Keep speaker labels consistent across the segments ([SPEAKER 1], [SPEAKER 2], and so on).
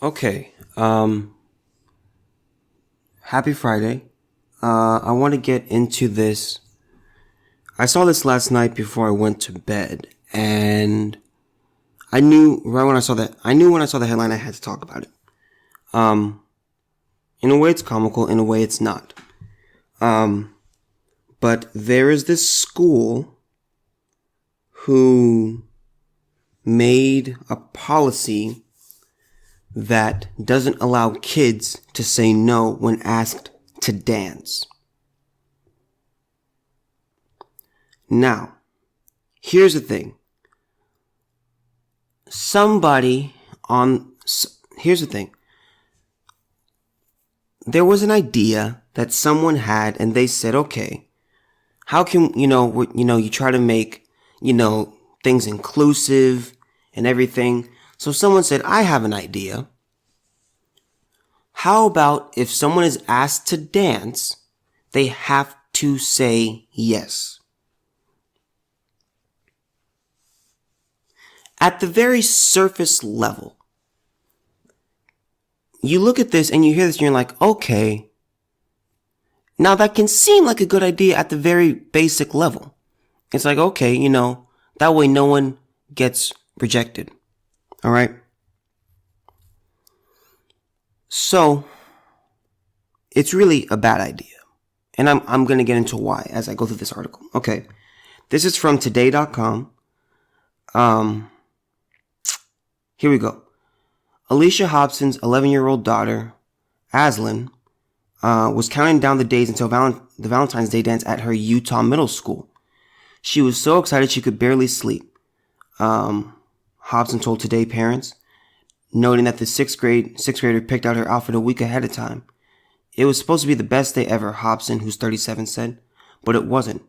[SPEAKER 1] Okay. Happy Friday. I want to get into this. I saw this last night before I went to bed, and I knew right when I saw that. I knew when I saw the headline I had to talk about it. In a way it's comical, in a way it's not. But there is this school who made a policy that doesn't allow kids to say no when asked to dance. Now, here's the thing. Here's the thing. There was an idea that someone had, and they said, okay, how can, you try to make, things inclusive and everything. So someone said, I have an idea. How about if someone is asked to dance, they have to say yes? At the very surface level, you look at this and you hear this and you're like, okay. Now that can seem like a good idea at the very basic level. It's like, okay, that way no one gets rejected. All right. So it's really a bad idea. And I'm going to get into why as I go through this article. Okay. This is from today.com. Here we go. Alicia Hobson's 11-year-old daughter, Aslan, was counting down the days until the Valentine's Day dance at her Utah middle school. She was so excited she could barely sleep. Hobson told Today parents, noting that the sixth grader picked out her outfit a week ahead of time. It was supposed to be the best day ever, Hobson, who's 37, said, but it wasn't.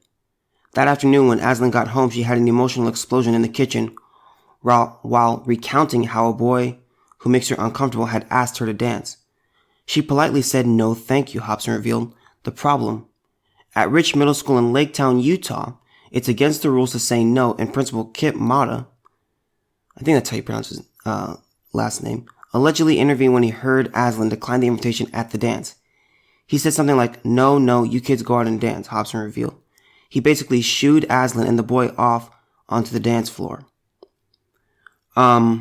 [SPEAKER 1] That afternoon, when Aslan got home, she had an emotional explosion in the kitchen while recounting how a boy who makes her uncomfortable had asked her to dance. She politely said, "No, thank you," Hobson revealed. The problem? At Rich Middle School in Lake Town, Utah, it's against the rules to say no, and Principal Kip Mata, I think that's how you pronounce his last name, allegedly intervened when he heard Aslan decline the invitation at the dance. He said something like, no, you kids go out and dance," Hobson revealed. He basically shooed Aslan and the boy off onto the dance floor. Aslan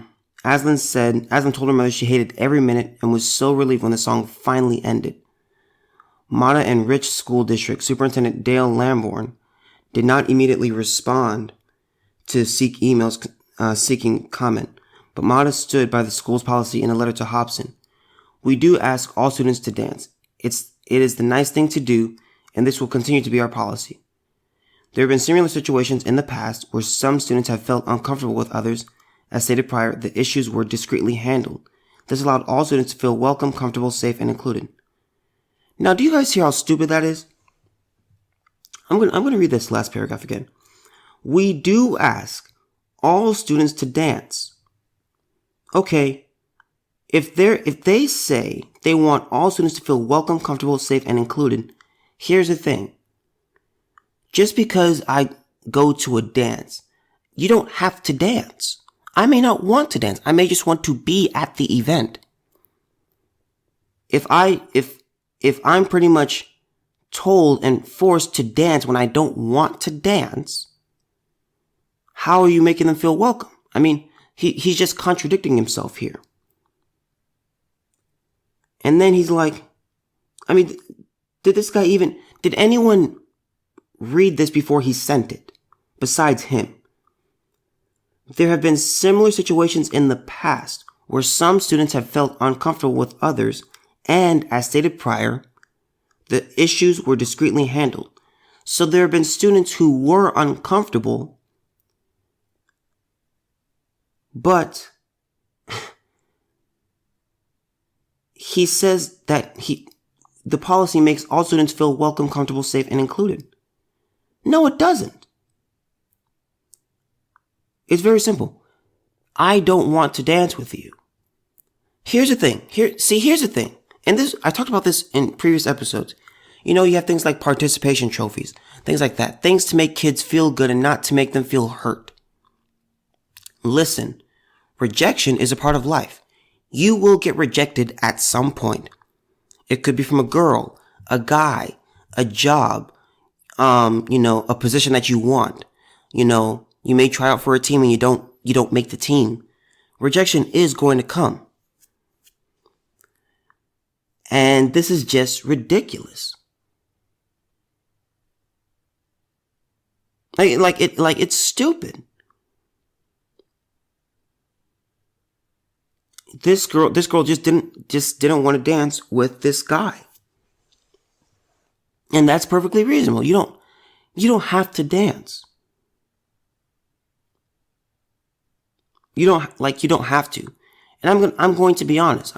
[SPEAKER 1] told her mother she hated every minute and was so relieved when the song finally ended. Mata and Rich School District Superintendent Dale Lamborn did not immediately respond to seek emails seeking comment, but Mata stood by the school's policy in a letter to Hobson. "We do ask all students to dance. It is the nice thing to do, and this will continue to be our policy. There have been similar situations in the past where some students have felt uncomfortable with others. As stated prior, the issues were discreetly handled. This allowed all students to feel welcome, comfortable, safe, and included." Now, do you guys hear how stupid that is? I'm going to read this last paragraph again. "We do ask all students to dance." Okay, if they say they want all students to feel welcome, comfortable, safe, and included, here's the thing. Just because I go to a dance, you don't have to dance. I may not want to dance. I may just want to be at the event. If I'm pretty much told and forced to dance when I don't want to dance, how are you making them feel welcome? I mean, he's just contradicting himself here. And then he's like, I mean, did anyone read this before he sent it besides him? There have been similar situations in the past where some students have felt uncomfortable with others, and as stated prior, the issues were discreetly handled. So there have been students who were uncomfortable, but he says that the policy makes all students feel welcome, comfortable, safe, and included. No, it doesn't. It's very simple. I don't want to dance with you. Here's the thing. Here's the thing. And I talked about this in previous episodes. You have things like participation trophies, things like that. Things to make kids feel good and not to make them feel hurt. Listen, rejection is a part of life. You will get rejected at some point. It could be from a girl, a guy, a job, a position that you want. You may try out for a team and you don't make the team. Rejection is going to come. And this is just ridiculous. It's stupid. This girl just didn't want to dance with this guy. And that's perfectly reasonable. You don't have to dance. You don't have to. And I'm going to be honest.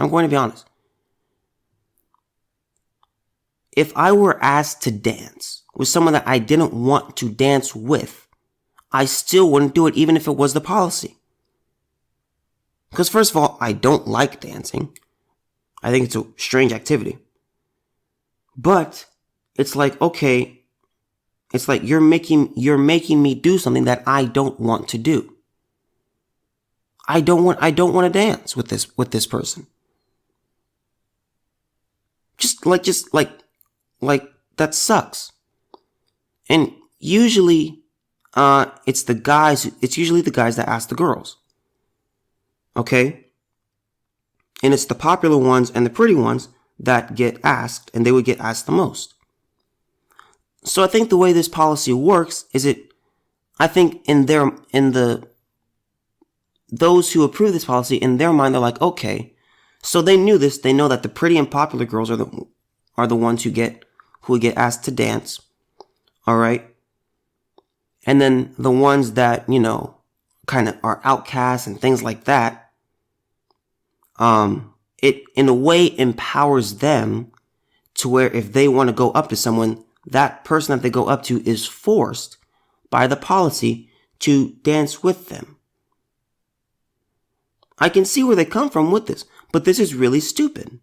[SPEAKER 1] If I were asked to dance with someone that I didn't want to dance with, I still wouldn't do it even if it was the policy. Because first of all, I don't like dancing. I think it's a strange activity. But it's like, okay, it's like you're making me do something that I don't want to do. I don't want to dance with this person. Just like that sucks. And usually it's usually the guys that ask the girls. Okay? And it's the popular ones and the pretty ones that get asked, and they would get asked the most. So I think the way this policy works is those who approve this policy, in their mind, they're like, okay, so they knew this. They know that the pretty and popular girls are the ones who would get asked to dance. All right. And then the ones that, kind of are outcasts and things like that, it in a way empowers them to where if they want to go up to someone, that person that they go up to is forced by the policy to dance with them. I can see where they come from with this, but this is really stupid.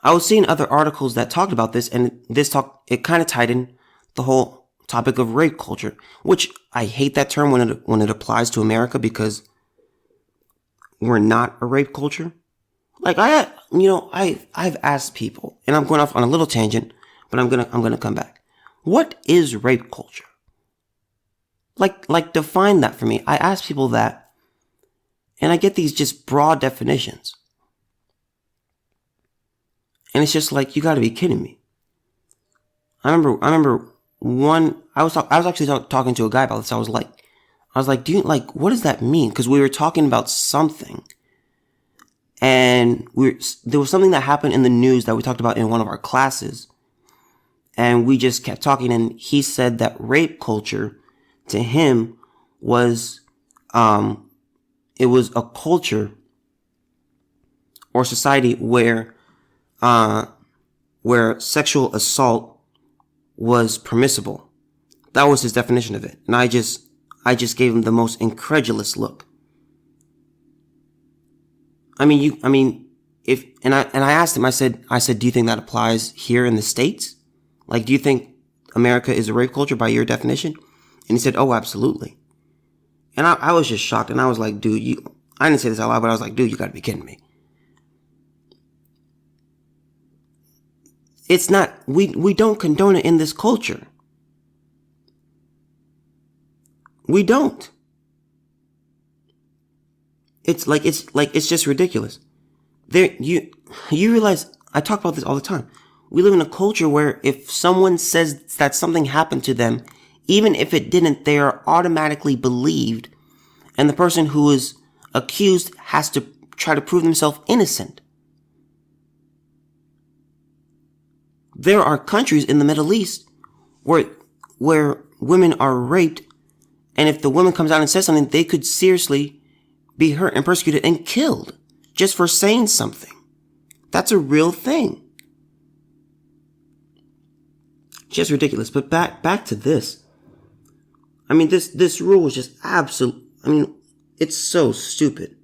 [SPEAKER 1] I was seeing other articles that talked about this, and it kind of tied in the whole topic of rape culture, which I hate that term when it applies to America, because we're not a rape culture. Like I've asked people, and I'm going off on a little tangent, but I'm gonna come back. What is rape culture? Like define that for me. I ask people that, and I get these just broad definitions. And it's just like, you gotta be kidding me. I remember I was actually talking to a guy about this. I was like, what does that mean? Cause we were talking about something, and there was something that happened in the news that we talked about in one of our classes. And we just kept talking, and he said that rape culture to him was, it was a culture or society where sexual assault was permissible. That was his definition of it. And I just gave him the most incredulous look. I asked him, I said, do you think that applies here in the States? Like, do you think America is a rape culture by your definition? And he said, oh, absolutely. And I was just shocked. And I was like, dude, I didn't say this out loud, but I was like, dude, you gotta be kidding me. It's not, we don't condone it in this culture. We don't. It's just ridiculous. You realize, I talk about this all the time. We live in a culture where if someone says that something happened to them, even if it didn't, they are automatically believed, and the person who is accused has to try to prove themselves innocent. There are countries in the Middle East where women are raped, and if the woman comes out and says something, they could seriously be hurt and persecuted and killed just for saying something. That's a real thing. Just ridiculous. But back to this. I mean, this rule was just it's so stupid.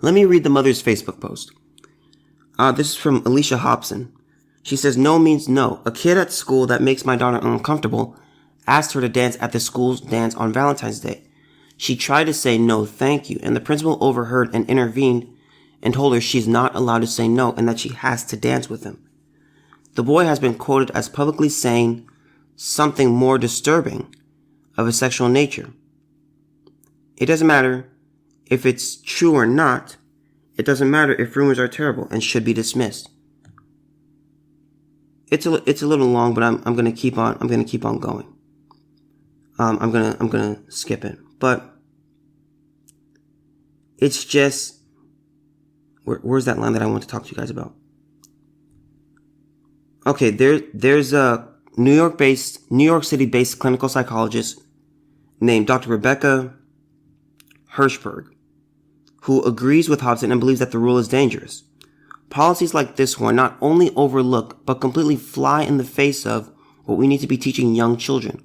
[SPEAKER 1] Let me read the mother's Facebook post. This is from Alicia Hobson. She says, no means no. A kid at school that makes my daughter uncomfortable asked her to dance at the school's dance on Valentine's Day. She tried to say no thank you, and the principal overheard and intervened and told her she's not allowed to say no and that she has to dance with him. The boy has been quoted as publicly saying something more disturbing of a sexual nature. It doesn't matter if it's true or not. It doesn't matter if rumors are terrible and should be dismissed. It's a little long, but I'm gonna keep on going. I'm gonna skip it, but it's just where's that line that I want to talk to you guys about? Okay, there's a New York City-based clinical psychologist named Dr. Rebecca Hirschberg, who agrees with Hobson and believes that the rule is dangerous. Policies like this one not only overlook, but completely fly in the face of what we need to be teaching young children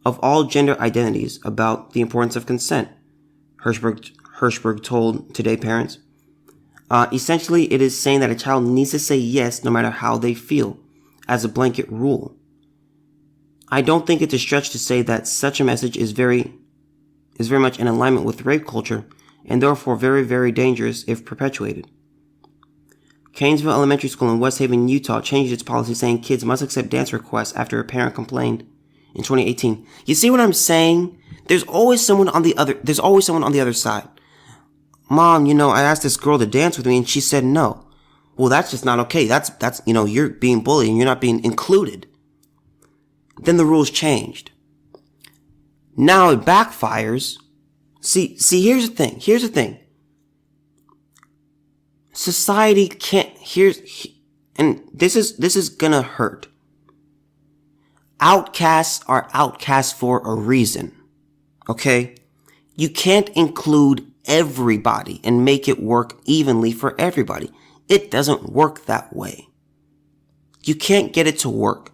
[SPEAKER 1] of all gender identities about the importance of consent, Hirschberg told Today Parents. Essentially, it is saying that a child needs to say yes no matter how they feel, as a blanket rule. I don't think it's a stretch to say that such a message is very much in alignment with rape culture and therefore very, very dangerous if perpetuated. Canesville Elementary School in West Haven, Utah changed its policy saying kids must accept dance requests after a parent complained in 2018. You see what I'm saying? There's always someone on the other side. Mom, I asked this girl to dance with me and she said no. Well, that's just not okay. That's you're being bullied and you're not being included. Then the rules changed. Now it backfires. See, here's the thing. Society can't, and this is gonna hurt. Outcasts are outcasts for a reason. Okay? You can't include everybody and make it work evenly for everybody. It doesn't work that way. You can't get it to work.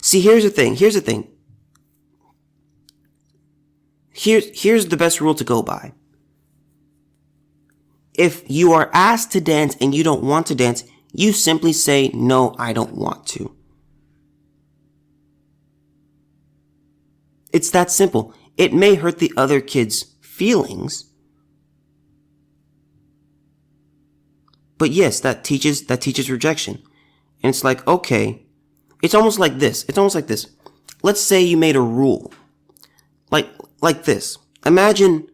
[SPEAKER 1] See, here's the thing. Here's the best rule to go by. If you are asked to dance and you don't want to dance, you simply say, no, I don't want to. It's that simple. It may hurt the other kid's feelings, but yes, that teaches rejection. And it's like, okay, it's almost like this. Let's say you made a rule. Like this. Imagine,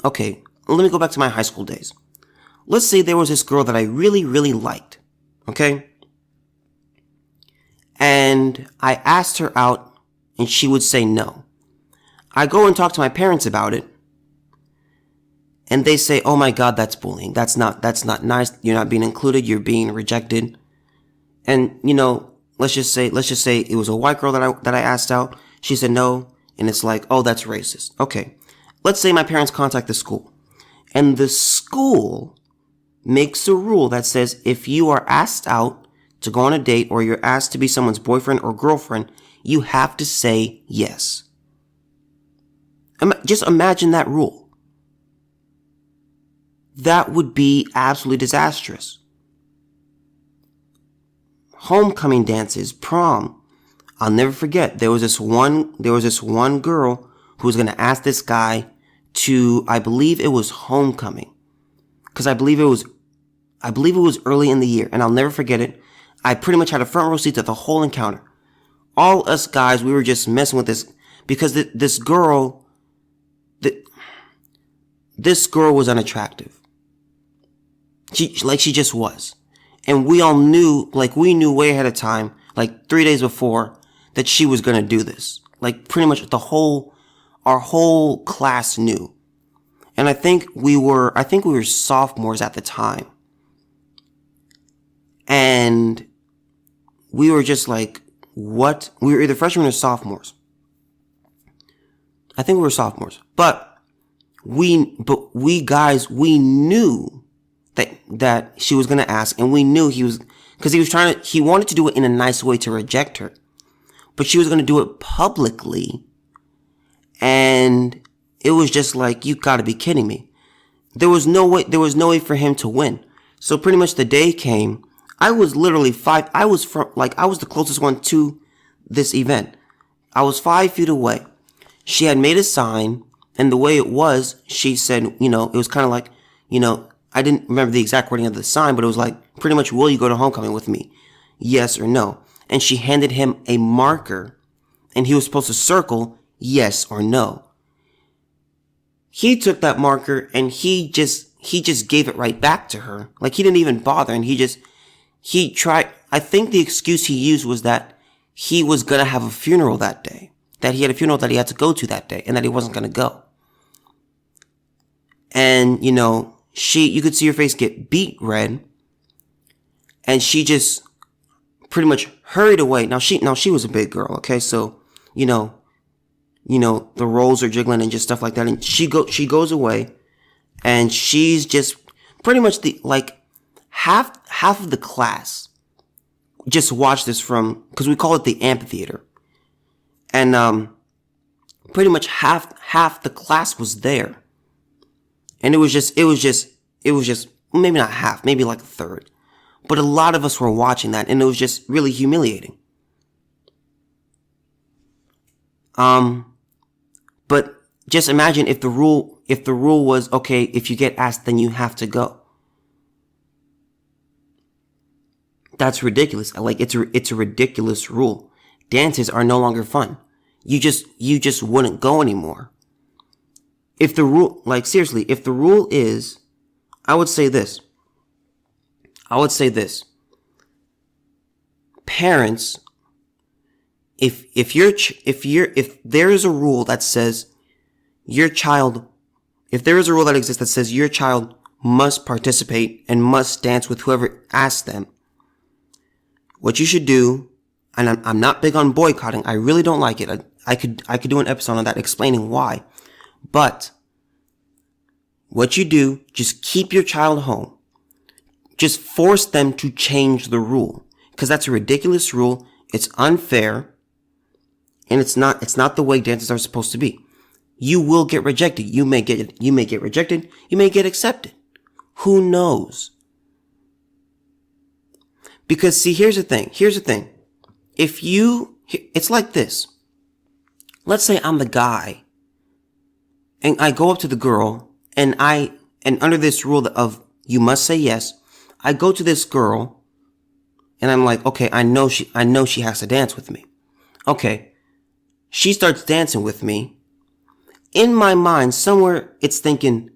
[SPEAKER 1] okay, let me go back to my high school days. Let's say there was this girl that I really, really liked. Okay? And I asked her out and she would say no. I go and talk to my parents about it. And they say, oh my God, that's bullying. That's not nice. You're not being included. You're being rejected. And, let's just say it was a white girl that I asked out. She said no. And it's like, oh, that's racist. Okay. Let's say my parents contact the school. And the school makes a rule that says if you are asked out to go on a date or you're asked to be someone's boyfriend or girlfriend, you have to say yes. Just imagine that rule. That would be absolutely disastrous. Homecoming dances, prom. I'll never forget. There was this one girl who was going to ask this guy to, I believe it was homecoming. Cause I believe it was early in the year, and I'll never forget it. I pretty much had a front row seat to the whole encounter. All us guys, we were just messing with this because this girl was unattractive. She just was. And we all knew, we knew way ahead of time, 3 days before, that she was gonna do this. Pretty much our whole class knew. And I think we were sophomores at the time. And we were just like, what? We were either freshmen or sophomores. I think we were sophomores. But we guys, we knew that she was gonna ask, and we knew because he wanted to do it in a nice way to reject her. But she was gonna do it publicly, and it was just like, you gotta be kidding me. There was no way for him to win. So pretty much the day came, I was literally I was the closest one to this event. I was 5 feet away. she had made a sign, and the way it was, she said, it was kind of like, I didn't remember the exact wording of the sign, but it was like, pretty much, will you go to homecoming with me? Yes or no. And she handed him a marker, and he was supposed to circle yes or no. He took that marker, and he just gave it right back to her. Like, he didn't even bother, and he tried. I think the excuse he used was that he was going to have a funeral that day. That he had a funeral that he had to go to that day, and that he wasn't going to go. And, you could see her face get beet red, and she just pretty much hurried away. Now she was a big girl, okay? So, the rolls are jiggling and just stuff like that. And she goes away, and she's just pretty much half of the class just watched this because we call it the amphitheater. And, pretty much half the class was there. And it was just, maybe not half, maybe like a third. But a lot of us were watching that, and it was just really humiliating. But just imagine if the rule was, okay, if you get asked, then you have to go. That's ridiculous. Like, it's a ridiculous rule. Dances are no longer fun. You just wouldn't go anymore. If the rule, seriously, if the rule is, I would say this. Parents, if there is a rule that says if there is a rule that exists that says your child must participate and must dance with whoever asks them, what you should do, and I'm not big on boycotting. I really don't like it. I could do an episode on that explaining why. But what you do, just keep your child home. Just force them to change the rule. Because that's a ridiculous rule. It's unfair. And it's not the way dances are supposed to be. You will get rejected. You may get rejected. You may get accepted. Who knows? Because see, here's the thing. It's like this. Let's say I'm the guy, and I go up to the girl, and under this rule of you must say yes, I go to this girl, and I'm like, okay, I know she has to dance with me. Okay. She starts dancing with me. In my mind, somewhere it's thinking,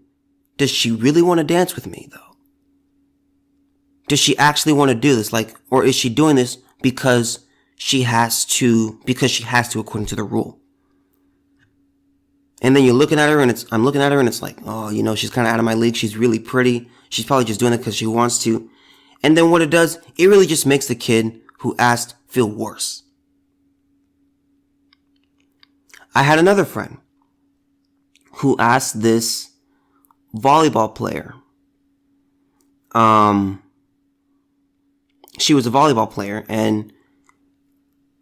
[SPEAKER 1] does she really want to dance with me though? Does she actually want to do this? Or is she doing this because she has to according to the rule? And then I'm looking at her and it's like, oh, she's kind of out of my league. She's really pretty. She's probably just doing it because she wants to. And then what it does, it really just makes the kid who asked feel worse. I had another friend who asked this volleyball player. She was a volleyball player, and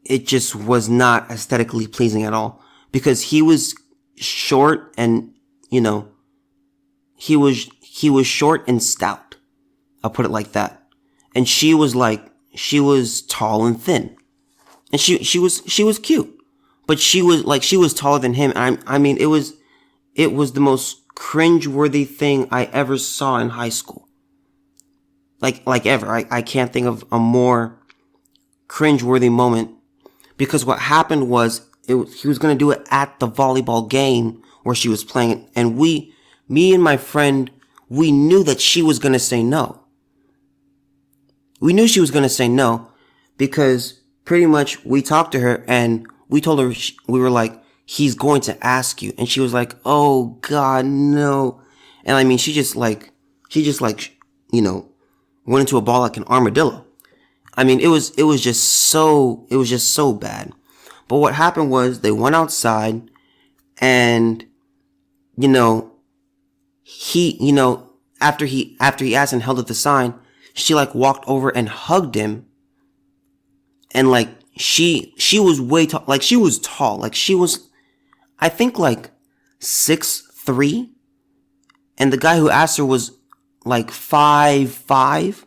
[SPEAKER 1] it just was not aesthetically pleasing at all because he was short and, he was short and stout. I'll put it like that. And she was tall and thin. And she was cute. But she was taller than him. I mean, it was the most cringeworthy thing I ever saw in high school. Like ever. I can't think of a more cringeworthy moment. Because what happened was, he was going to do it at the volleyball game where she was playing. And me and my friend, we knew that she was going to say no. We knew she was going to say no because pretty much we talked to her and we told her, we were like, he's going to ask you. And she was like, oh God, no. And I mean, she just went into a ball like an armadillo. I mean, it was just so bad. But what happened was they went outside and, after he asked and held up the sign, she walked over and hugged him. And she was way tall. She was tall. She was, I think 6'3". And the guy who asked her was 5'5",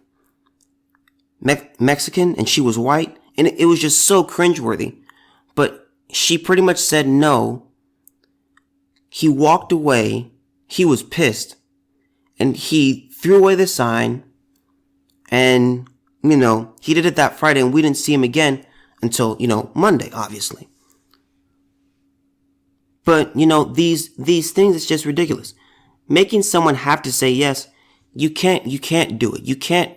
[SPEAKER 1] Mexican, and she was white. And it was just so cringeworthy. But she pretty much said no He walked away. He was pissed. And he threw away the sign. And, he did it that Friday, and we didn't see him again until, Monday, obviously. But, these things, it's just ridiculous. Making someone have to say yes, you can't do it. You can't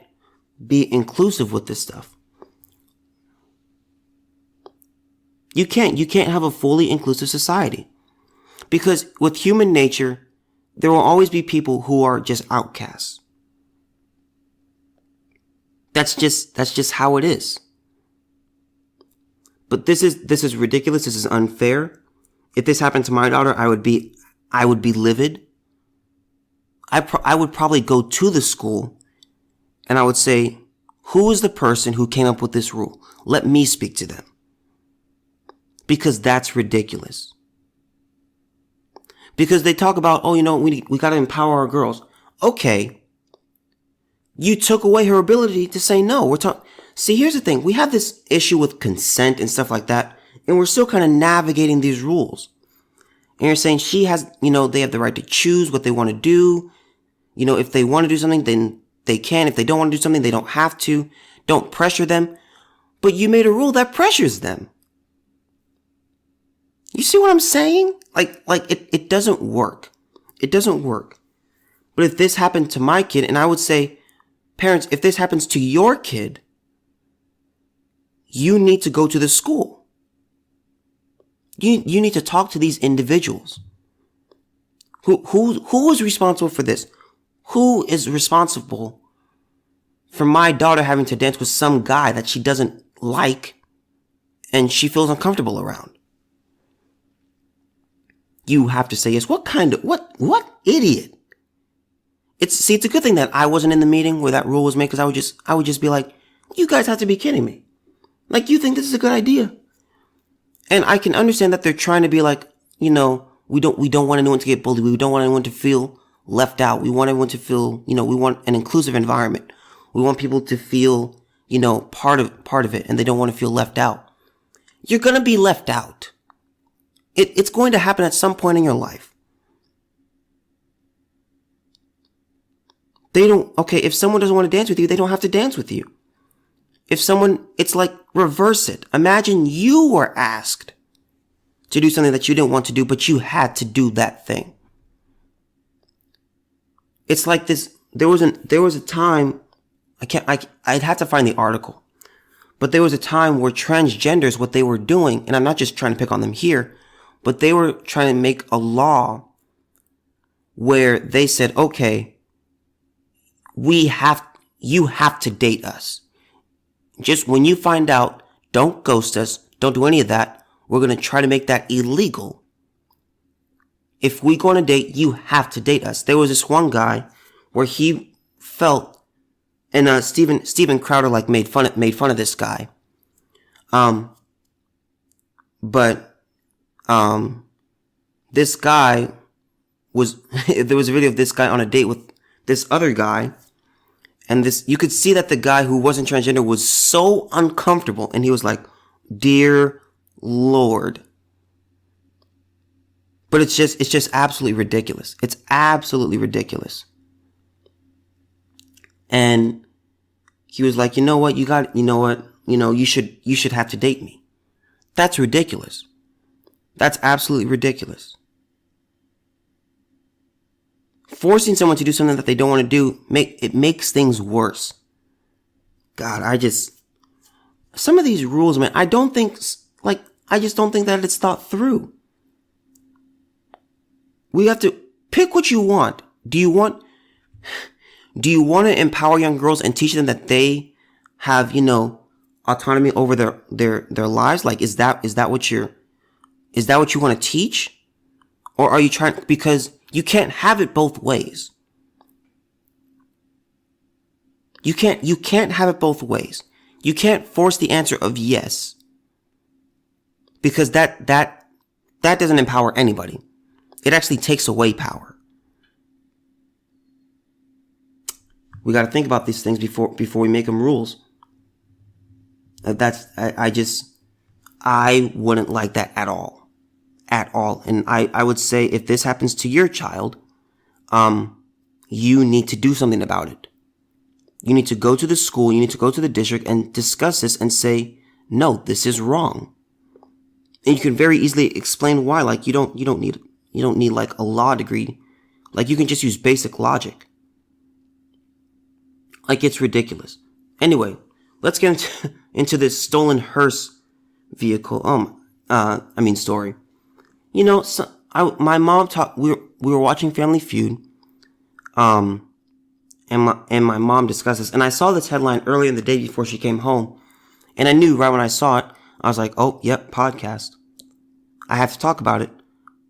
[SPEAKER 1] be inclusive with this stuff. You can't have a fully inclusive society. Because with human nature, there will always be people who are just outcasts. That's just how it is. But this is ridiculous. This is unfair. If this happened to my daughter, I would be livid. I would probably go to the school and I would say, who is the person who came up with this rule? Let me speak to them. Because that's ridiculous. Because they talk about, we got to empower our girls. Okay. You took away her ability to say no. See, here's the thing. We have this issue with consent and stuff like that, and we're still kind of navigating these rules. And you're saying she has, they have the right to choose what they want to do. If they want to do something, then they can. If they don't want to do something, they don't have to. Don't pressure them. But you made a rule that pressures them. You see what I'm saying? It doesn't work. It doesn't work. But if this happened to my kid, and I would say, parents, if this happens to your kid, you need to go to the school. You need to talk to these individuals. Who is responsible for this? Who is responsible for my daughter having to dance with some guy that she doesn't like and she feels uncomfortable around? You have to say yes. What idiot? It's a good thing that I wasn't in the meeting where that rule was made, because I would just be like, you guys have to be kidding me. You think this is a good idea? And I can understand that they're trying to be like, we don't want anyone to get bullied. We don't want anyone to feel left out. We want everyone to feel, we want an inclusive environment. We want people to feel, part of it, and they don't want to feel left out. You're going to be left out. It's going to happen at some point in your life. If someone doesn't want to dance with you, they don't have to dance with you. It's like reverse it. Imagine you were asked to do something that you didn't want to do, but you had to do that thing. It's like this. There was a time, I'd have to find the article, but there was a time where transgenders, what they were doing, and I'm not just trying to pick on them here, but they were trying to make a law where they said, okay, you have to date us. Just when you find out, don't ghost us, don't do any of that. We're going to try to make that illegal. If we go on a date, you have to date us. There was this one guy where he felt, and Steven Crowder made fun of this guy. This guy there was a video of this guy on a date with this other guy. And you could see that the guy who wasn't transgender was so uncomfortable. And he was like, dear Lord. But it's just absolutely ridiculous. It's absolutely ridiculous. And he was like, you should have to date me. That's ridiculous. That's absolutely ridiculous. Forcing someone to do something that they don't want to do, it makes things worse. God, some of these rules, man, I just don't think that it's thought through. We have to pick what you want. Do you want to empower young girls and teach them that they have, autonomy over their lives? Is that what you want to teach? Or are you trying, because you can't have it both ways. You can't have it both ways. You can't force the answer of yes. Because that doesn't empower anybody. It actually takes away power. We got to think about these things before we make them rules. I wouldn't like that at all. at all. And I would say if this happens to your child, you need to do something about it. You need to go to the school, you need to go to the district and discuss this and say, no, this is wrong. And you can very easily explain why. Like you don't need like a law degree. Like you can just use basic logic. Like it's ridiculous. Anyway, let's get into this stolen hearse vehicle. Story. You know, my mom we were watching Family Feud. And my mom discussed this, and I saw this headline earlier in the day before she came home, and I knew right when I saw it, I was like, oh, yep, podcast. I have to talk about it.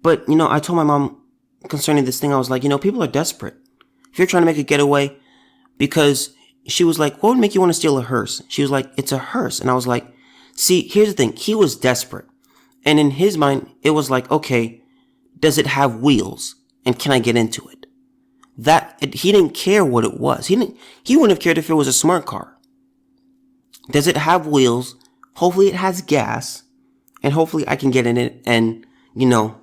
[SPEAKER 1] But, you know, I told my mom concerning this thing, I was like, you know, people are desperate. If you're trying to make a getaway, because she was like, what would make you want to steal a hearse? She was like, it's a hearse. And I was like, see, here's the thing. He was desperate. And in his mind, it was like, okay, does it have wheels? And can I get into it? He didn't care what it was. He wouldn't have cared if it was a smart car. Does it have wheels? Hopefully it has gas. And hopefully I can get in it and, you know,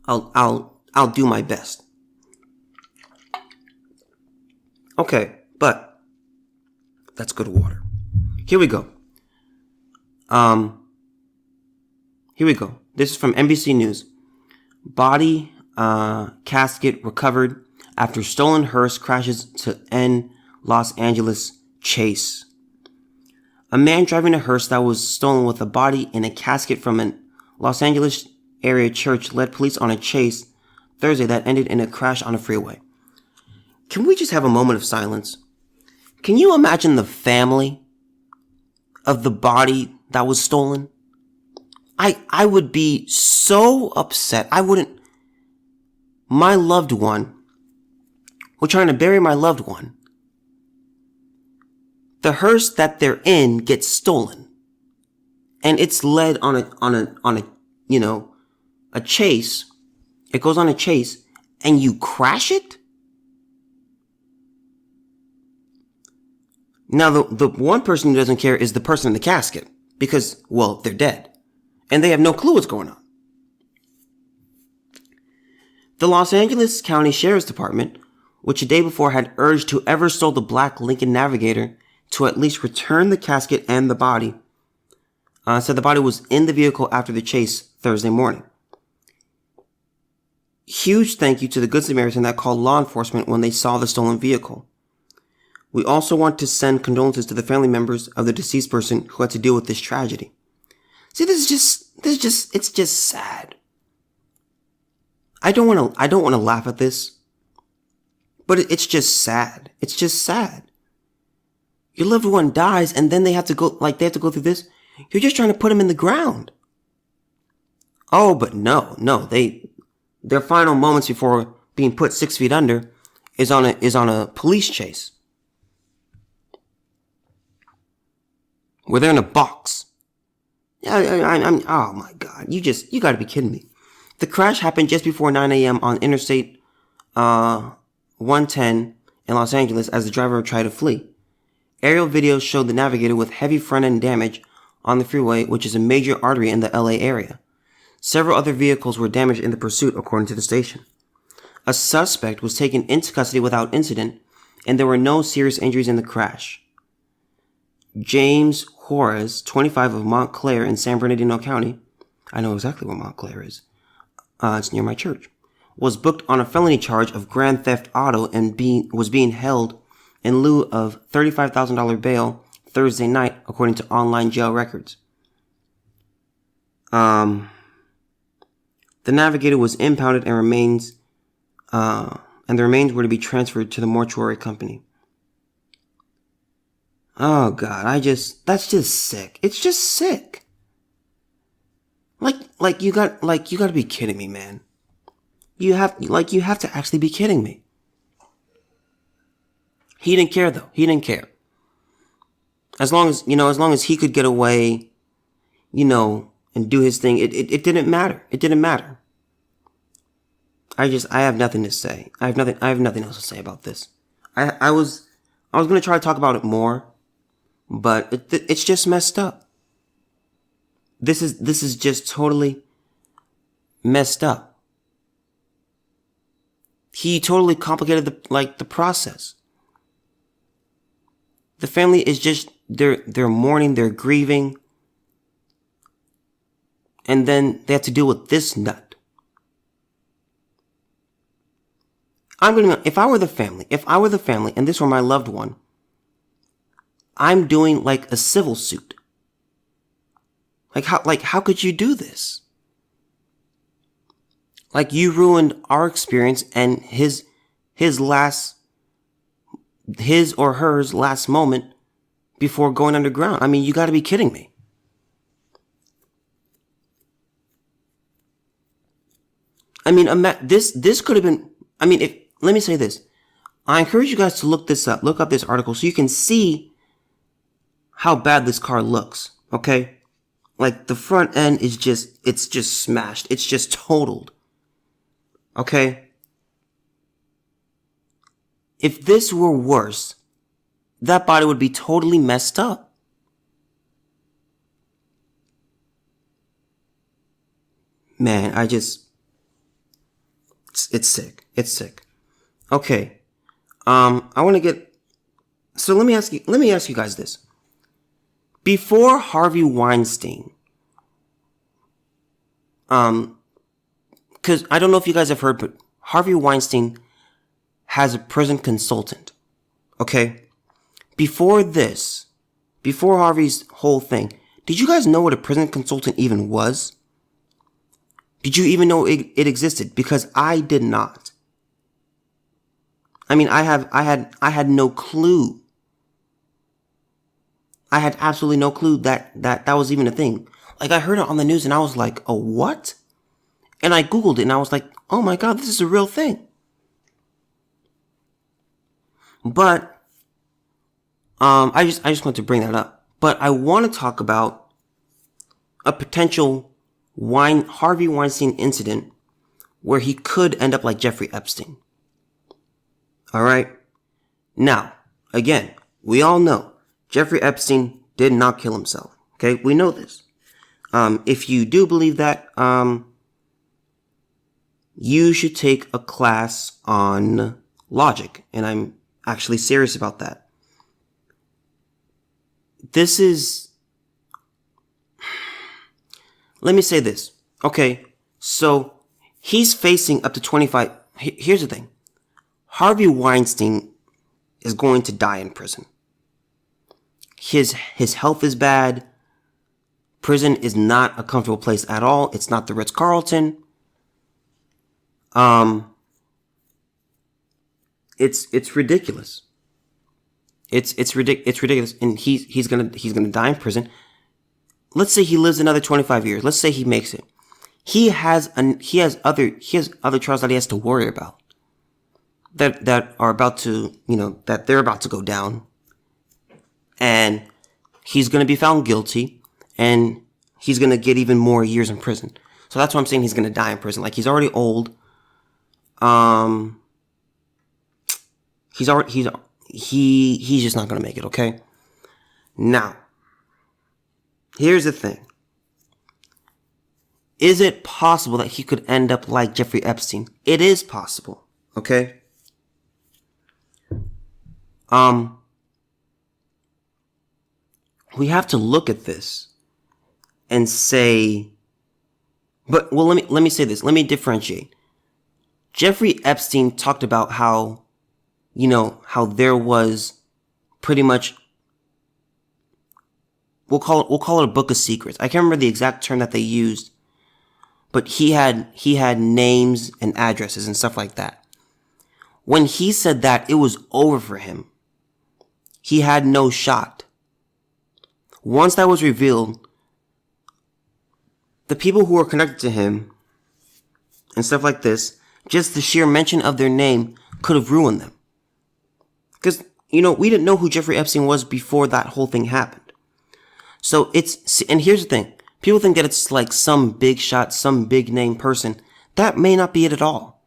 [SPEAKER 1] I'll do my best. Okay, but that's good water. Here we go. This is from NBC News. Body casket recovered after stolen hearse crashes to end Los Angeles chase. A man driving a hearse that was stolen with a body in a casket from an Los Angeles area church led police on a chase Thursday that ended in a crash on a freeway. Can we just have a moment of silence? Can you imagine the family of the body that was stolen? I would be so upset. My loved one, we're trying to bury my loved one. The hearse that they're in gets stolen. And it's led on a chase. It goes on a chase and you crash it? Now, the one person who doesn't care is the person in the casket because, well, they're dead and they have no clue what's going on. The Los Angeles County Sheriff's Department, which a day before had urged whoever stole the black Lincoln Navigator to at least return the casket and the body, said the body was in the vehicle after the chase Thursday morning. Huge thank you to the Good Samaritan that called law enforcement when they saw the stolen vehicle. We also want to send condolences to the family members of the deceased person who had to deal with this tragedy. See, it's just sad. I don't want to laugh at this, but it's just sad. It's just sad. Your loved one dies and then they have to go through this. You're just trying to put them in the ground. Oh, but no, their final moments before being put 6 feet under is on a police chase. Where they're in a box. I'm oh my God. You gotta be kidding me. The crash happened just before 9 a.m. on Interstate 110 in Los Angeles as the driver tried to flee. Aerial videos showed the Navigator with heavy front-end damage on the freeway, which is a major artery in the LA area. Several other vehicles were damaged in the pursuit, according to the station. A suspect was taken into custody without incident, and there were no serious injuries in the crash. James Juarez, 25 of Montclair in San Bernardino County, I know exactly where Montclair is, it's near my church, was booked on a felony charge of grand theft auto and was being held in lieu of $35,000 bail Thursday night, according to online jail records. The Navigator was impounded and the remains were to be transferred to the mortuary company. Oh God, that's just sick. It's just sick. Like you gotta be kidding me, man. You have to actually be kidding me. He didn't care though. He didn't care. As long as he could get away, and do his thing, it didn't matter. It didn't matter. I have nothing to say. I have nothing else to say about this. I was gonna try to talk about it more, but it's just messed up. This is just totally messed up. He totally complicated the process. The family is just, they're mourning, they're grieving. And then they have to deal with this nut. If I were the family and this were my loved one, I'm doing like a civil suit. Like how could you do this? Like, you ruined our experience and his or hers last moment before going underground. I mean, you gotta be kidding me. I mean, this could have been, let me say this. I encourage you guys to look up this article so you can see how bad this car looks, okay? Like, the front end is it's just smashed. It's just totaled. Okay? If this were worse, that body would be totally messed up. Man, it's sick. It's sick. Okay. So let me ask you guys this. Before Harvey Weinstein, because I don't know if you guys have heard, but Harvey Weinstein has a prison consultant. Okay? Before Harvey's whole thing, did you guys know what a prison consultant even was? Did you even know it existed? Because I did not. I mean, I had no clue. I had absolutely no clue that was even a thing. Like, I heard it on the news and I was like, oh, what? And I Googled it and I was like, oh my God, this is a real thing. But, I just want to bring that up. But I want to talk about a potential Harvey Weinstein incident where he could end up like Jeffrey Epstein. Alright? Now, again, we all know Jeffrey Epstein did not kill himself. Okay? We know this. If you do believe that, you should take a class on logic. And I'm actually serious about that. Let me say this. Okay, so he's facing up to 25. Here's the thing. Harvey Weinstein is going to die in prison. His health is bad. Prison is not a comfortable place at all. It's not the Ritz-Carlton. It's ridiculous. It's ridiculous. And he's gonna die in prison. Let's say he lives another 25 years. Let's say he makes it. He has other trials that he has to worry about. That are about to, that they're about to go down. And he's gonna be found guilty. And he's gonna get even more years in prison. So that's why I'm saying he's gonna die in prison. Like, he's already old. He's just not gonna make it, okay? Now, here's the thing. Is it possible that he could end up like Jeffrey Epstein? It is possible, okay? We have to look at this and say, let me say this. Let me differentiate. Jeffrey Epstein talked about how there was pretty much, we'll call it a book of secrets. I can't remember the exact term that they used, but he had names and addresses and stuff like that. When he said that, it was over for him. He had no shot. Once that was revealed, the people who were connected to him and stuff like this, just the sheer mention of their name could have ruined them. Because, we didn't know who Jeffrey Epstein was before that whole thing happened. So and here's the thing. People think that it's like some big shot, some big name person. That may not be it at all.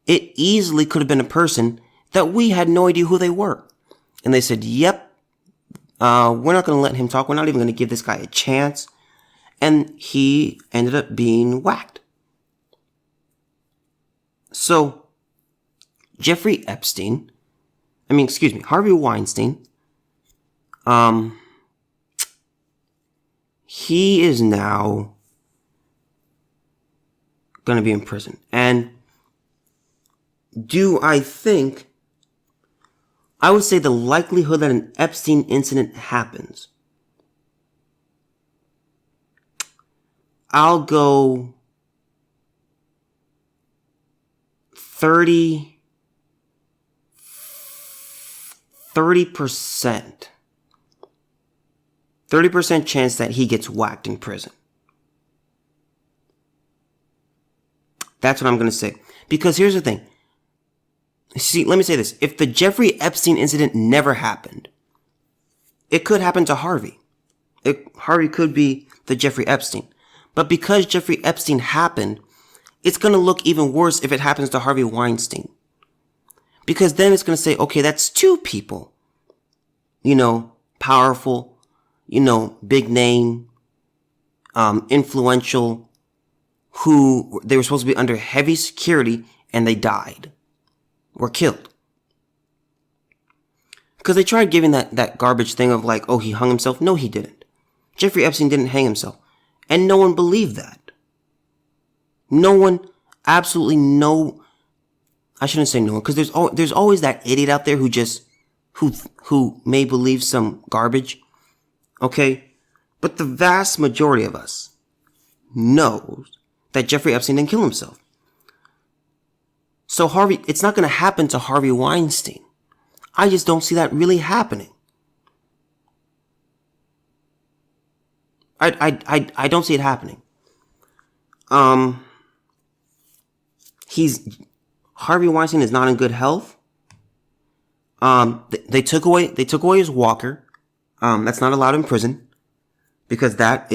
[SPEAKER 1] It easily could have been a person that we had no idea who they were. And they said, yep, we're not going to let him talk. We're not even going to give this guy a chance. And he ended up being whacked. So, Harvey Weinstein, he is now going to be in prison. And I would say the likelihood that an Epstein incident happens, I'll go 30%. 30% chance that he gets whacked in prison. That's what I'm going to say. Because here's the thing. See, let me say this. If the Jeffrey Epstein incident never happened, it could happen to Harvey. Harvey could be the Jeffrey Epstein. But because Jeffrey Epstein happened, it's going to look even worse if it happens to Harvey Weinstein. Because then it's going to say, okay, that's two people. Powerful, big name, influential, who they were supposed to be under heavy security and they died. Were killed. Because they tried giving that garbage thing of like, oh, he hung himself. No, he didn't. Jeffrey Epstein didn't hang himself. And no one believed that. No one, absolutely no, I shouldn't say no one, because there's always that idiot out there who may believe some garbage. Okay? But the vast majority of us knows that Jeffrey Epstein didn't kill himself. So it's not going to happen to Harvey Weinstein. I just don't see that really happening. I don't see it happening. Harvey Weinstein is not in good health. They took away his walker. That's not allowed in prison because that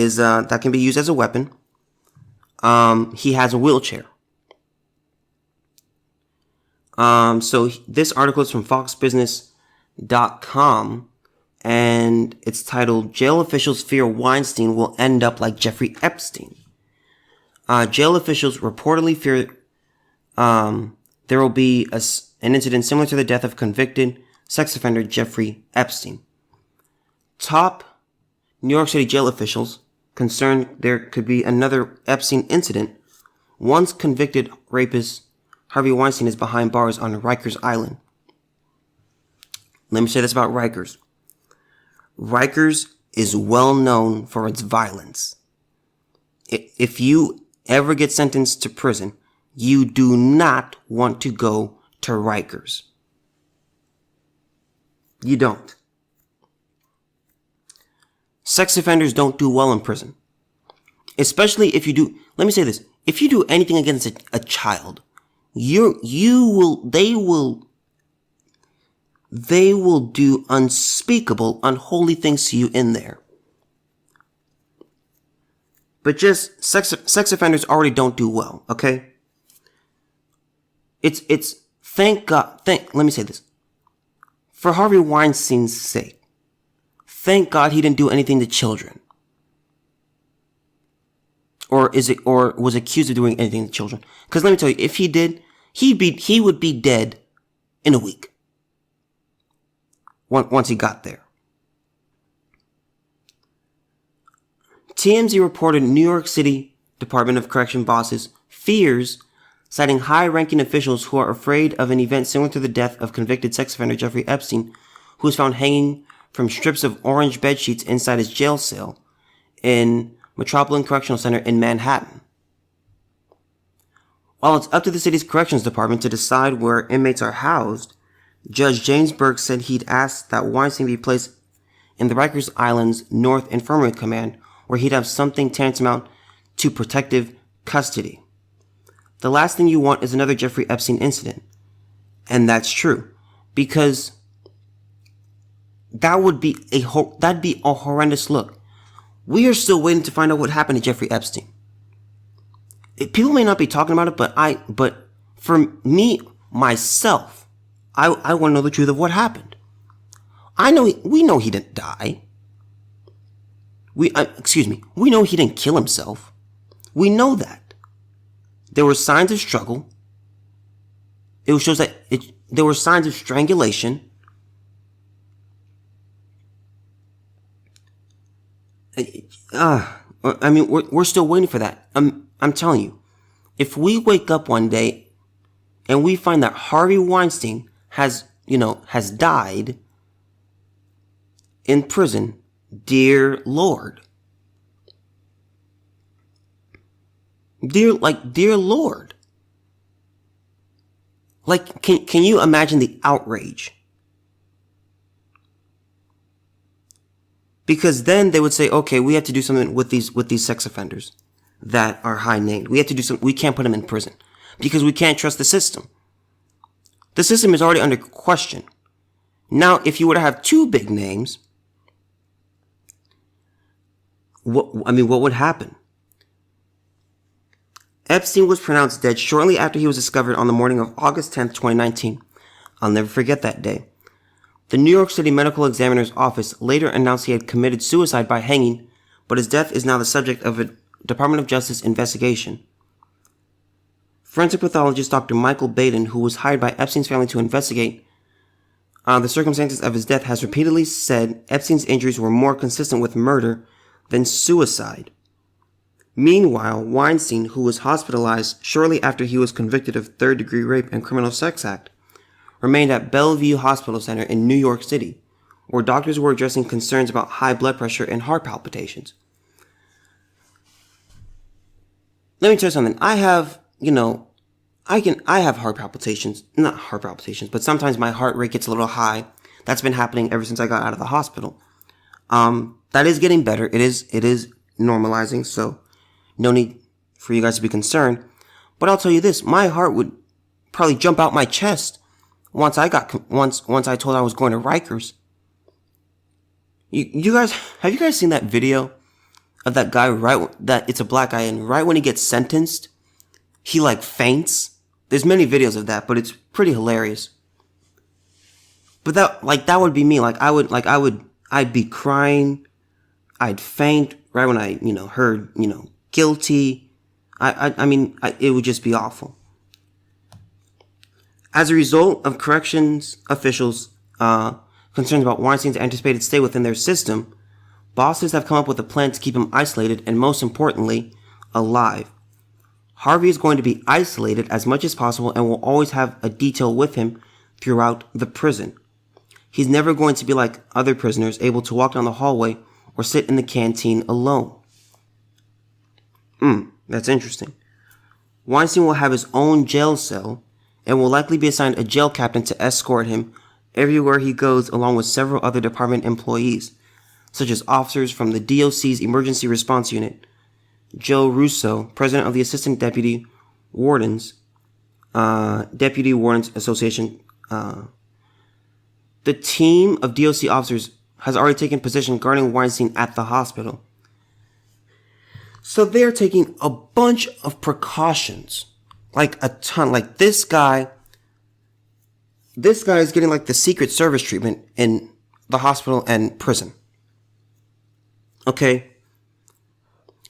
[SPEAKER 1] can be used as a weapon. He has a wheelchair. So this article is from foxbusiness.com and it's titled, Jail Officials Fear Weinstein Will End Up Like Jeffrey Epstein. Jail officials reportedly fear, there will be an incident similar to the death of convicted sex offender Jeffrey Epstein. Top New York City jail officials concerned there could be another Epstein incident once convicted rapist Harvey Weinstein is behind bars on Rikers Island. Let me say this about Rikers. Rikers is well known for its violence. If you ever get sentenced to prison, you do not want to go to Rikers. You don't. Sex offenders don't do well in prison. Especially if you do, let me say this, if you do anything against a child, they will do unspeakable, unholy things to you in there. But just sex offenders already don't do well, okay? It's thank God, let me say this. For Harvey Weinstein's sake, thank God he didn't do anything to children. Or was accused of doing anything to children. Because let me tell you, if he did, he would be dead in a week. Once he got there. TMZ reported New York City Department of Correction bosses fears, citing high-ranking officials who are afraid of an event similar to the death of convicted sex offender Jeffrey Epstein, who was found hanging from strips of orange bedsheets inside his jail cell in Metropolitan Correctional Center in Manhattan. While it's up to the city's corrections department to decide where inmates are housed, Judge James Burke said he'd asked that Weinstein be placed in the Rikers Island's North Infirmary Command, where he'd have something tantamount to protective custody. The last thing you want is another Jeffrey Epstein incident. And that's true. Because that'd be a horrendous look. We are still waiting to find out what happened to Jeffrey Epstein. People may not be talking about it, but for me, myself, I want to know the truth of what happened. We know he didn't die. We know he didn't kill himself. We know that. There were signs of struggle. It shows that there were signs of strangulation. I mean, we're still waiting for that. I'm telling you, if we wake up one day and we find that Harvey Weinstein has died in prison, dear Lord. Dear Lord. Like, can you imagine the outrage? Because then they would say, okay, we have to do something with these sex offenders that are high named. We have to do something. We can't put them in prison because we can't trust the system. The system is already under question. Now, if you were to have two big names, what would happen? Epstein was pronounced dead shortly after he was discovered on the morning of August 10th, 2019. I'll never forget that day. The New York City Medical Examiner's Office later announced he had committed suicide by hanging, but his death is now the subject of a Department of Justice investigation. Forensic pathologist Dr. Michael Baden, who was hired by Epstein's family to investigate the circumstances of his death, has repeatedly said Epstein's injuries were more consistent with murder than suicide. Meanwhile, Weinstein, who was hospitalized shortly after he was convicted of third-degree rape and criminal sex act, remained at Bellevue Hospital Center in New York City, where doctors were addressing concerns about high blood pressure and heart palpitations. Let me tell you something. I have heart palpitations. Not heart palpitations, but sometimes my heart rate gets a little high. That's been happening ever since I got out of the hospital. That is getting better. It is normalizing, so no need for you guys to be concerned. But I'll tell you this, my heart would probably jump out my chest once I told I was going to Rikers. Have you guys seen that video of that guy it's a black guy, and right when he gets sentenced, he like faints? There's many videos of that, but it's pretty hilarious. But that would be me. I'd be crying. I'd faint right when I, heard, guilty. It would just be awful. As a result of corrections officials' concerns about Weinstein's anticipated stay within their system, bosses have come up with a plan to keep him isolated and, most importantly, alive. Harvey is going to be isolated as much as possible and will always have a detail with him throughout the prison. He's never going to be like other prisoners, able to walk down the hallway or sit in the canteen alone. That's interesting. Weinstein will have his own jail cell and will likely be assigned a jail captain to escort him everywhere he goes, along with several other department employees, such as officers from the DOC's Emergency Response Unit, Joe Russo, president of the Assistant Deputy Wardens Association. The team of DOC officers has already taken position guarding Weinstein at the hospital. So they're taking a bunch of precautions, like a ton. Like this guy is getting like the Secret Service treatment in the hospital and prison. Okay.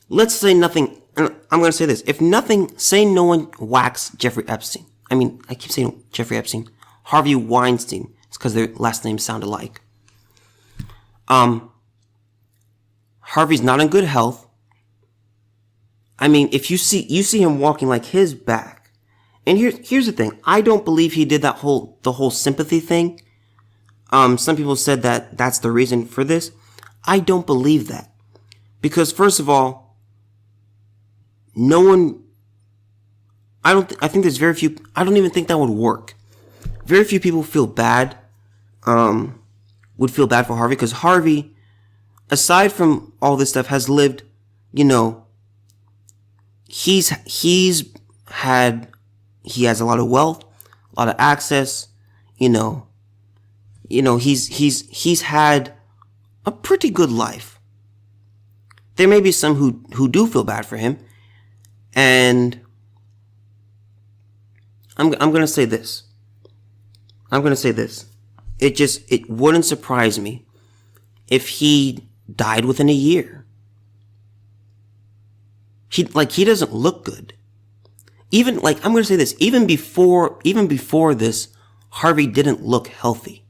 [SPEAKER 1] Let's say nothing, and I'm going to say this. If nothing, say no one whacks Jeffrey Epstein. I keep saying Jeffrey Epstein. Harvey Weinstein. It's because their last names sound alike. Harvey's not in good health. If you see him walking like his back. And here's the thing. I don't believe he did the whole sympathy thing. Some people said that that's the reason for this. I don't believe that. Because first of all, I think there's very few, I don't even think that would work. Very few people would feel bad for Harvey, because Harvey, aside from all this stuff, has lived, he has a lot of wealth, a lot of access, he's had a pretty good life. There may be some who do feel bad for him, and I'm going to say this. It wouldn't surprise me if he died within a year. He doesn't look good. even like, I'm going to say this, even before this, Harvey didn't look healthy.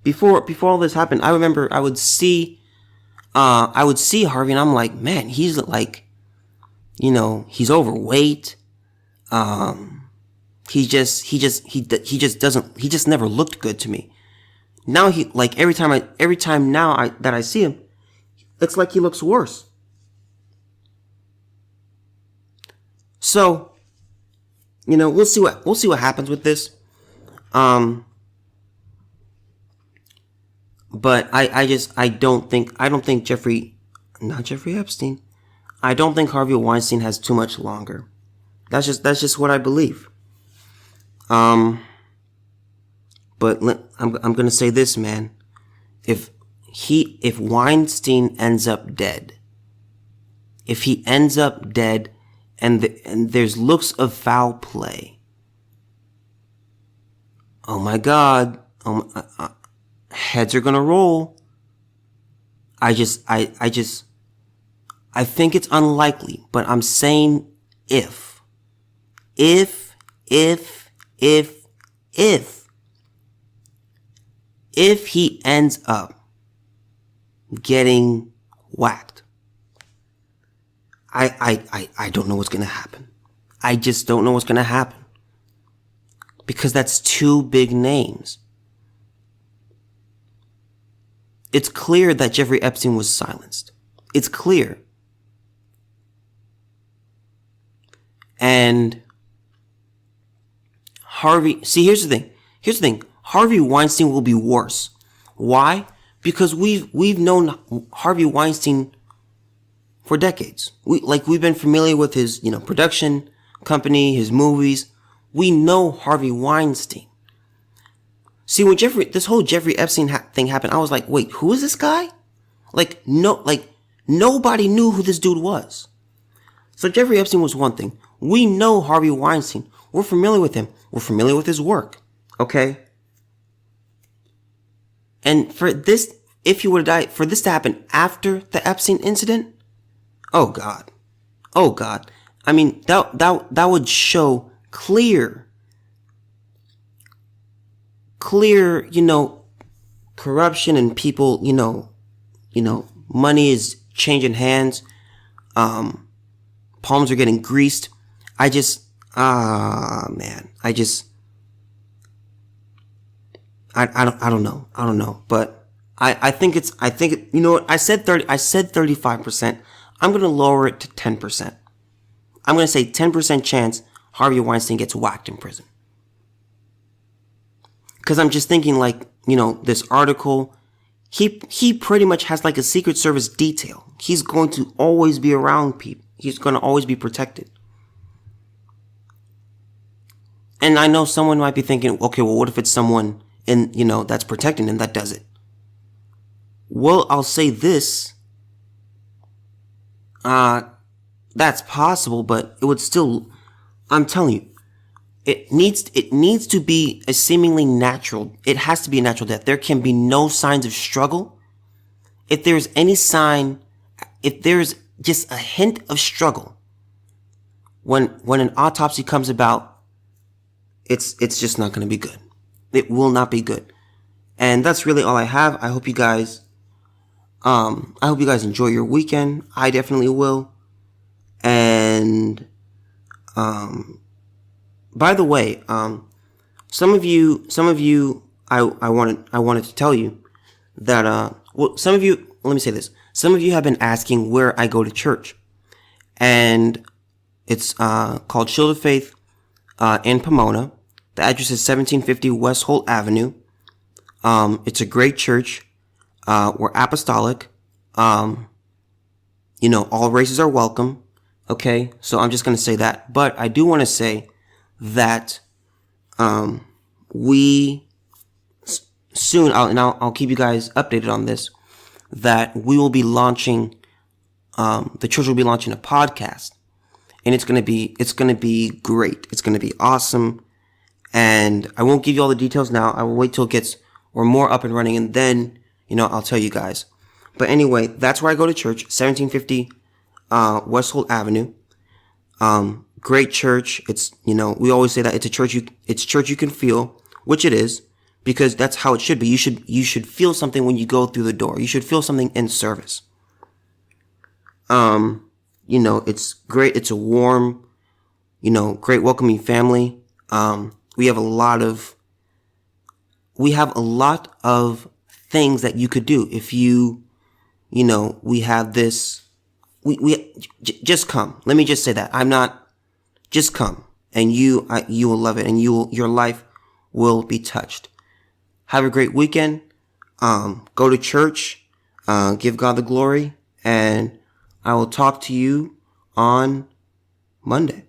[SPEAKER 1] Before all this happened, I remember I would see Harvey and I'm like, man, he's like, he's overweight. He just never looked good to me. Now he, like, every time now that I see him, it's like he looks worse. So, we'll see what happens with this. But I don't think not Jeffrey Epstein. I don't think Harvey Weinstein has too much longer. That's just what I believe. But I'm gonna say this, man. If Weinstein ends up dead, and there's looks of foul play, oh my God, heads are gonna roll. I think it's unlikely, but I'm saying if he ends up getting whacked, I don't know what's gonna happen. I just don't know what's gonna happen. Because that's two big names. It's clear that Jeffrey Epstein was silenced. It's clear. And here's the thing. Harvey Weinstein will be worse. Why? Because we've known Harvey Weinstein for decades. We've been familiar with his, production company, his movies. We know Harvey Weinstein. See, when this whole Jeffrey Epstein thing happened, I was like, wait, who is this guy? Nobody knew who this dude was. So Jeffrey Epstein was one thing. We know Harvey Weinstein. We're familiar with him. We're familiar with his work. Okay? And for this, if he would have died, for this to happen after the Epstein incident, oh God. I mean, that would show clear, corruption and people, money is changing hands. Palms are getting greased. I don't know. But I think I said 35%. I'm going to lower it to 10%. I'm going to say 10% chance Harvey Weinstein gets whacked in prison. Because I'm just thinking, this article, he pretty much has like a Secret Service detail. He's going to always be around people. He's going to always be protected. And I know someone might be thinking, okay, well, what if it's someone that's protecting him that does it? Well, I'll say this. That's possible, but it would still, I'm telling you, it needs to be a seemingly natural, it has to be a natural death. There can be no signs of struggle. If there's any sign, if there's just a hint of struggle, when an autopsy comes about, it's just not going to be good. It will not be good. And that's really all I have. I hope you guys enjoy your weekend. I definitely will. And, by the way, some of you, I wanted to tell you that, some of you, let me say this. Some of you have been asking where I go to church, and it's, called Shield of Faith, in Pomona. The address is 1750 West Holt Avenue. It's a great church. We're apostolic. All races are welcome. Okay. So I'm just going to say that, but I do want to say that, we soon, I'll keep you guys updated on this, that we will be launching, the church will be launching a podcast, and it's going to be great. It's going to be awesome. And I won't give you all the details now. I will wait till it gets, or more up and running, and then, I'll tell you guys. But anyway, that's where I go to church, 1750, West Holt Avenue. Great church. It's, we always say that it's church you can feel, which it is, because that's how it should be. You should feel something when you go through the door. You should feel something in service. It's great. It's a warm, great welcoming family. We have a lot of things that you could do if we have this. Just come. Let me just say that. Just come, and you will love it, and your life will be touched. Have a great weekend. Go to church, give God the glory, and I will talk to you on Monday.